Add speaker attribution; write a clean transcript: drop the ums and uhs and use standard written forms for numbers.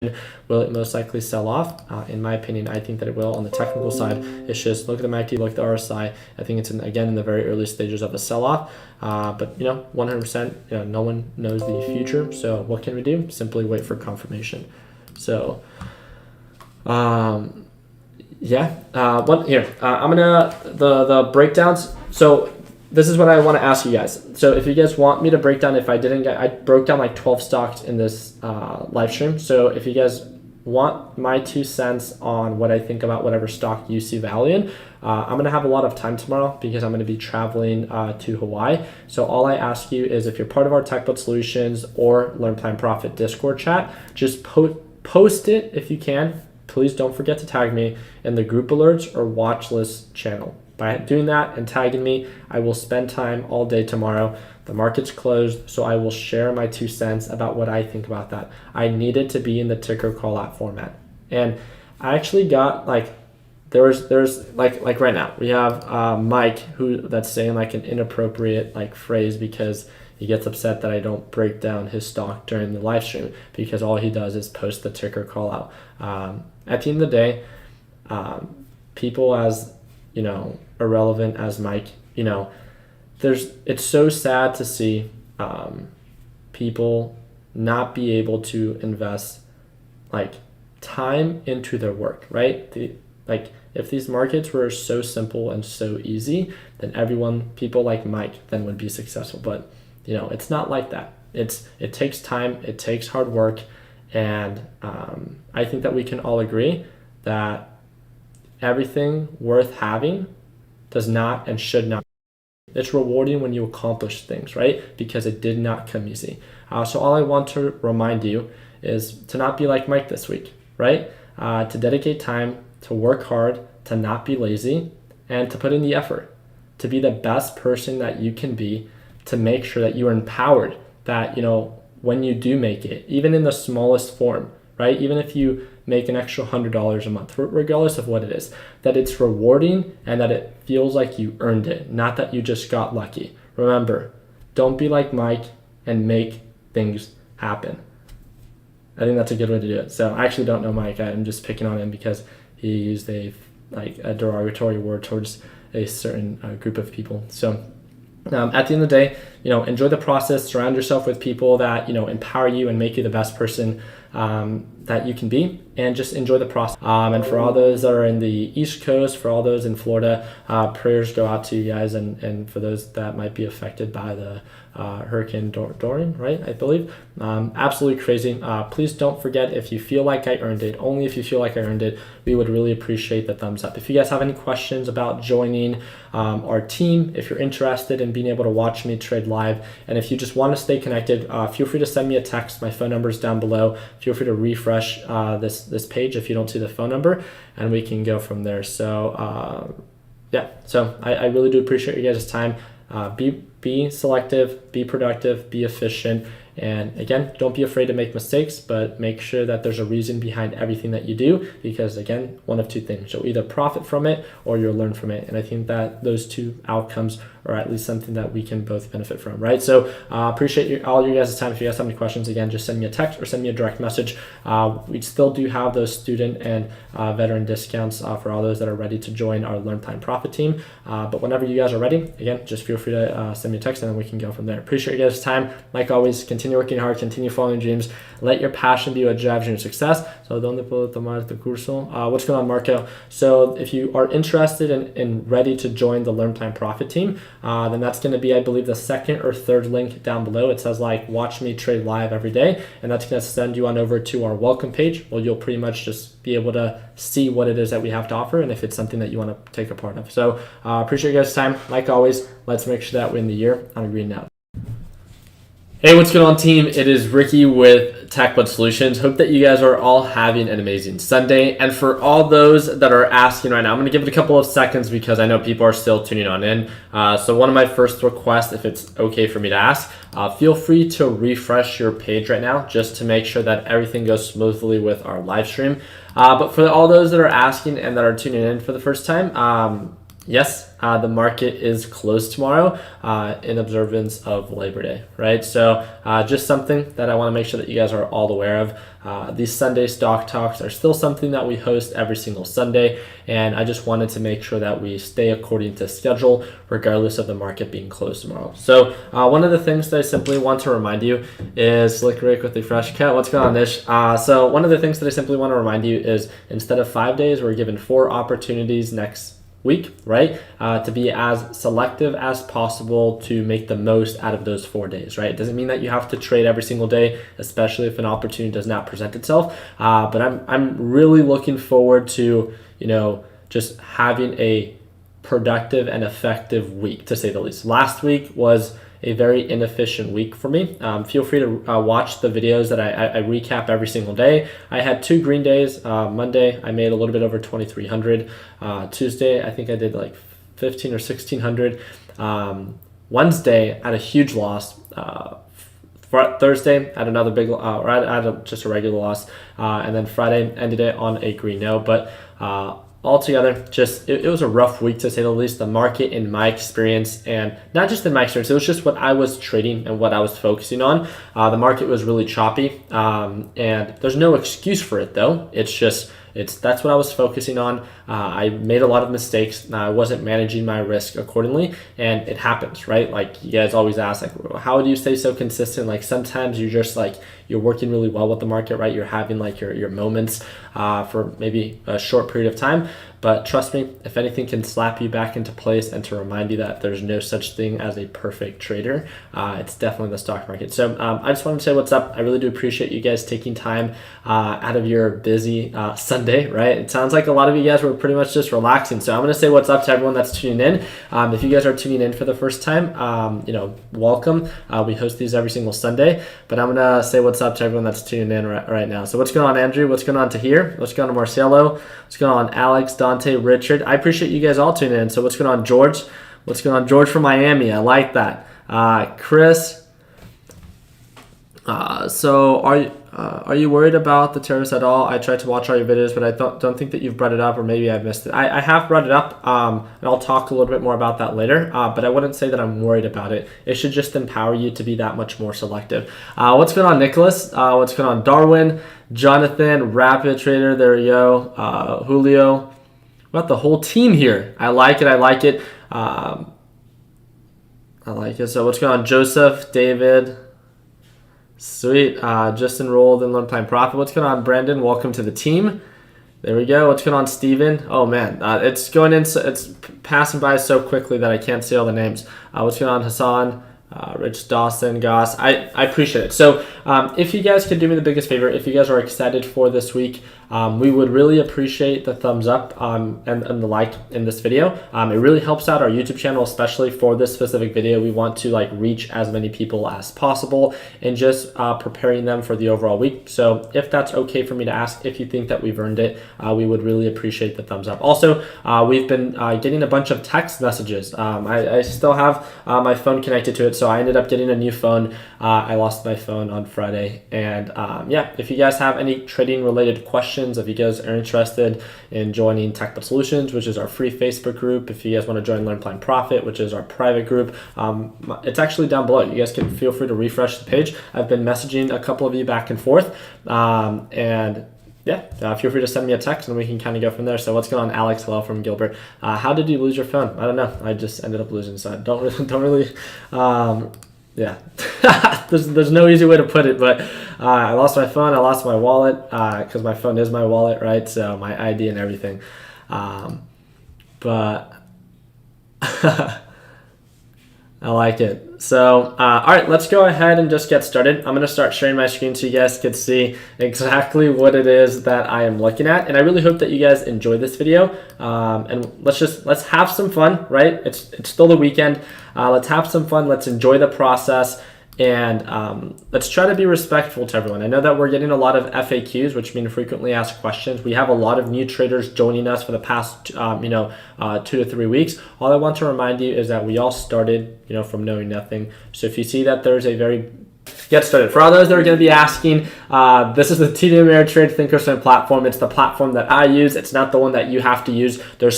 Speaker 1: will it most likely sell off? In my opinion, I think that it will. On the technical side, it's just look at the MACD, look at the RSI. I think it's again in the very early stages of a sell-off. But 100%, no one knows the future. So what can we do? Simply wait for confirmation. So, I'm gonna the breakdowns. So this is what I want to ask you guys. So if you guys want me to break down, I broke down like 12 stocks in this live stream. So if you guys want my 2 cents on what I think about whatever stock you see value in, I'm going to have a lot of time tomorrow because I'm going to be traveling to Hawaii. So all I ask you is if you're part of our TechBot Solutions or Learn Plan Profit Discord chat, just post it if you can. Please don't forget to tag me in the group alerts or watch list channel. By doing that and tagging me, I will spend time all day tomorrow. The market's closed, so I will share my 2 cents about what I think about that. I need it to be in the ticker call out format. And I actually got there's like right now we have Mike that's saying like an inappropriate like phrase because he gets upset that I don't break down his stock during the live stream because all he does is post the ticker call out. At the end of the day, people as irrelevant as Mike, it's so sad to see people not be able to invest like time into their work, right? If these markets were so simple and so easy, then people like Mike then would be successful. But it's not like that. It takes time, it takes hard work, and I think that we can all agree that everything worth having does not and should not. It's rewarding when you accomplish things, right? Because it did not come easy. So all I want to remind you is to not be like Mike this week, right? To dedicate time, to work hard, to not be lazy, and to put in the effort, to be the best person that you can be, to make sure that you are empowered, that, when you do make it, even in the smallest form, right? Even if you make an extra $100 a month, regardless of what it is, that it's rewarding and that it feels like you earned it, not that you just got lucky. Remember, don't be like Mike and make things happen. I think that's a good way to do it. So I actually don't know Mike. I'm just picking on him because he used a derogatory word towards a certain group of people. So at the end of the day, enjoy the process, surround yourself with people that, empower you and make you the best person that you can be, and just enjoy the process. And for all those that are in the East Coast, for all those in Florida, prayers go out to you guys, and for those that might be affected by the Hurricane Dorian, right? I believe. Absolutely crazy. Please don't forget, if you feel like I earned it, only if you feel like I earned it, we would really appreciate the thumbs up. If you guys have any questions about joining our team, if you're interested in being able to watch me trade live, and if you just want to stay connected, feel free to send me a text. My phone number is down below. Feel free to refresh this page if you don't see the phone number, and we can go from there. So so I really do appreciate you guys' time. Be selective, be productive, be efficient, and again, don't be afraid to make mistakes, but make sure that there's a reason behind everything that you do, because again, one of two things: you'll either profit from it or you'll learn from it. And I think that those two outcomes are at least something that we can both benefit from, right? So appreciate all you guys' time. If you guys have any questions, again, just send me a text or send me a direct message. We still do have those student and veteran discounts for all those that are ready to join our Learn Plan Profit team. But whenever you guys are ready, again, just feel free to send me a text, and then we can go from there. Appreciate you guys' time. Like always, continue working hard, continue following your dreams. Let your passion be what drives your success. So, ¿dónde puedo tomar tu curso? What's going on, Marco? So, if you are interested and ready to join the Learn Plan Profit team, then that's going to be, I believe, the second or third link down below. It says watch me trade live every day, and that's going to send you on over to our welcome page, where you'll pretty much just be able to see what it is that we have to offer, and if it's something that you want to take a part of. So appreciate you guys' time. Like always, let's make sure that we end the year on a green note. Hey, what's going on, team? It is Ricky with TechBot Solutions. Hope that you guys are all having an amazing Sunday. And for all those that are asking right now, I'm going to give it a couple of seconds because I know people are still tuning on in. So one of my first requests, if it's okay for me to ask, feel free to refresh your page right now just to make sure that everything goes smoothly with our live stream. But for all those that are asking and that are tuning in for the first time, yes, the market is closed tomorrow in observance of Labor Day, right? So just something that I want to make sure that you guys are all aware of. These Sunday stock talks are still something that we host every single Sunday, and I just wanted to make sure that we stay according to schedule, regardless of the market being closed tomorrow. So one of the things that I simply want to remind you is, Slick Rick with the fresh cut. What's going on, Nish? So one of the things that I simply want to remind you is, instead of 5 days, we're given 4 opportunities next week, right? To be as selective as possible to make the most out of those 4 days, right? It doesn't mean that you have to trade every single day, especially if an opportunity does not present itself. But I'm really looking forward to, just having a productive and effective week, to say the least. Last week was a very inefficient week for me. Feel free to watch the videos that I recap every single day. I had 2 green days. Monday, I made a little bit over 2,300. Tuesday, I think I did like 15 or 1,600. Wednesday, I had a huge loss. Thursday, I had another big, or I had just a regular loss. And then Friday, ended it on a green note. But altogether, just it was a rough week, to say the least. The market, in my experience, and not just in my experience, it was just what I was trading and what I was focusing on. The market was really choppy, and there's no excuse for it, though. That's what I was focusing on. I made a lot of mistakes. I wasn't managing my risk accordingly, and it happens, right? Like, you guys always ask, like, how do you stay so consistent? Like, sometimes you're just like, you're working really well with the market, right? You're having like your moments for maybe a short period of time. But trust me, if anything can slap you back into place and to remind you that there's no such thing as a perfect trader, it's definitely the stock market. So I just wanted to say what's up. I really do appreciate you guys taking time out of your busy Sunday, right? It sounds like a lot of you guys were pretty much just relaxing. So I'm going to say what's up to everyone that's tuning in. If you guys are tuning in for the first time, welcome. We host these every single Sunday, but I'm going to say what's up to everyone that's tuning in right now. So what's going on, Andrew? What's going on, Tahir? What's going on, Marcelo? What's going on, Alex, Dante, Richard? I appreciate you guys all tuning in. So what's going on, George? What's going on, George from Miami? I like that. Chris. So are you worried about the tariffs at all? I tried to watch all your videos, but I don't think that you've brought it up, or maybe I've missed it. I have brought it up, and I'll talk a little bit more about that later, but I wouldn't say that I'm worried about it. It should just empower you to be that much more selective. What's going on, Nicholas? What's going on, Darwin? Jonathan, Rapid Trader, there we go. Julio. We got the whole team here. I like it. I like it. So what's going on, Joseph, David? Sweet. Just enrolled in Learn Plan Profit. What's going on, Brandon? Welcome to the team. There we go. What's going on, Steven? Oh, man. It's going in. It's passing by so quickly that I can't see all the names. What's going on, Hassan? Rich Dawson, Goss. I appreciate it. So if you guys could do me the biggest favor, if you guys are excited for this week, we would really appreciate the thumbs up and the like in this video. It really helps out our YouTube channel, especially for this specific video. We want to reach as many people as possible and just preparing them for the overall week. So if that's okay for me to ask, if you think that we've earned it, we would really appreciate the thumbs up. Also, we've been getting a bunch of text messages. I still have my phone connected to it, so I ended up getting a new phone. I lost my phone on Friday, and if you guys have any trading related questions, if you guys are interested in joining Technical Solutions, which is our free Facebook group, if you guys want to join Learn Plan Profit, which is our private group, it's actually down below. You guys can feel free to refresh the page. I've been messaging a couple of you back and forth, feel free to send me a text and we can kind of go from there. So what's going on, Alex? Hello from Gilbert. How did you lose your phone? I don't know. I just ended up losing, so I don't really there's no easy way to put it, but I lost my phone. I lost my wallet because my phone is my wallet, right? So my ID and everything. But I like it. So, all right, let's go ahead and just get started. I'm going to start sharing my screen so you guys can see exactly what it is that I am looking at. And I really hope that you guys enjoy this video. And let's have some fun, right? It's still the weekend. Let's have some fun. Let's enjoy the process. And let's try to be respectful to everyone. I know that we're getting a lot of FAQs, which mean frequently asked questions. We have a lot of new traders joining us for the past, 2 to 3 weeks. All I want to remind you is that we all started, from knowing nothing. So if you see that there's a very get started. For all those that are going to be asking, this is the TD Ameritrade Thinkorswim platform. It's the platform that I use. It's not the one that you have to use. There's